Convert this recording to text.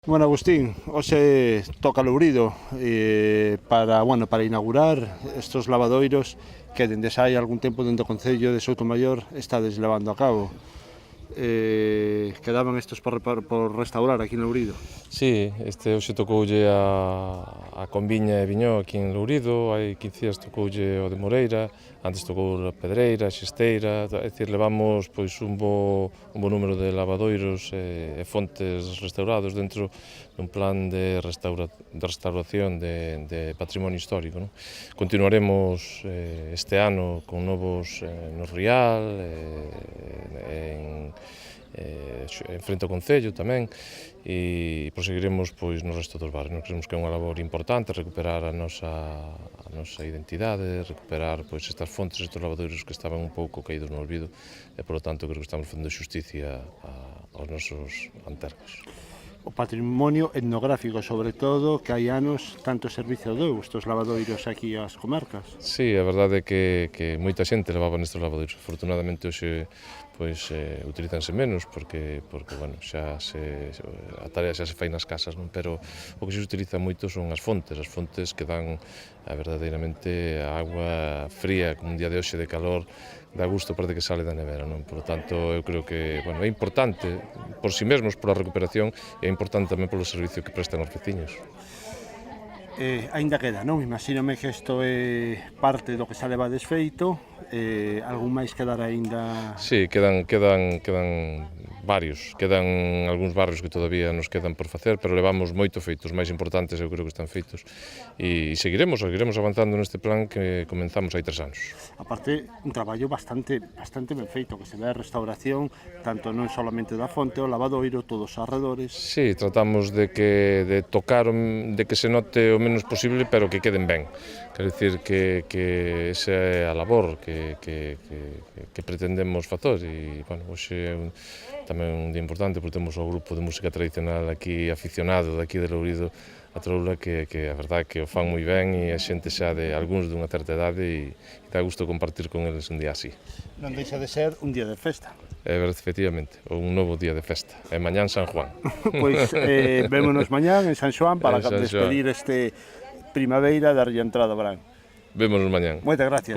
Bueno, Agustín, hoxe toca Lourido para inaugurar estes lavadoiros que dende xa hai algún tempo dentro do Concello de Soutomaior estades levando a cabo. Quedaban estes por restaurar aquí en Lourido. Sí, hoxe tocoulle a Combiña e Viñó aquí en Lourido, hai 15 días tocoulle o de Moreira, antes tocou a Pedreira, a Xesteira, é dicir, levamos pois un bo número de lavadoiros e fontes restaurados dentro dun plan de restauración de patrimonio histórico, non? Continuaremos este ano con novos no Rial, en frente ao Concello tamén, e proseguiremos pois no resto dos barrios. Nós creemos que é unha labor importante recuperar a nosa identidade, recuperar pois estas fontes, estes lavadoiros que estaban un pouco caídos no olvido, e polo tanto creo que estamos facendo xusticia aos nosos antergos. O patrimonio etnográfico, sobre todo, que hai anos tanto servicio deu estes lavadoiros aquí ás comarcas. Sí, a verdade é que moita xente levaba nestes lavadoiros. Afortunadamente hoxe pois utilízanse menos porque bueno, a tarea xa se fai nas casas, non? Pero o que se utiliza moito son as fontes que dan verdadeiramente a agua fría, como un día de hoxe de calor, dá gusto, parece que sale da nevera, non? Por lo tanto, eu creo que, bueno, é importante por si mesmos, pola recuperación, e é importante tamén polo servicio que prestan os veciños. Ainda queda, non? Imagíname que isto é parte do que xa leva desfeito, algún máis quedará aínda... Sí, quedan varios, quedan algúns barrios que todavía nos quedan por facer, pero levamos moito feitos, máis importantes eu creo que están feitos, e seguiremos avanzando neste plan que comenzamos hai 3 anos. A parte, un traballo bastante ben feito, que se ve a restauración, tanto non solamente da fonte, o lavadoiro, todos os arredores... Sí, tratamos de que se note o menos posible, pero que queden ben. Quer dicir que esa é a labor que pretendemos facer, e, bueno, hoxe é tamén un día importante, porque temos o grupo de música tradicional aquí, aficionado daqui de Lourido, a Troula, que a verdade que o fan moi ben, e a xente xa de algúns dunha certa idade, e dá gusto compartir con eles un día así. Non deixa de ser un día de festa. Efectivamente, un novo día de festa, e mañán San Juan. Pois vémonos mañán en San Xoán para despedir este primavera, darlle entrada ao verán. Vémonos mañán. Moitas gracias.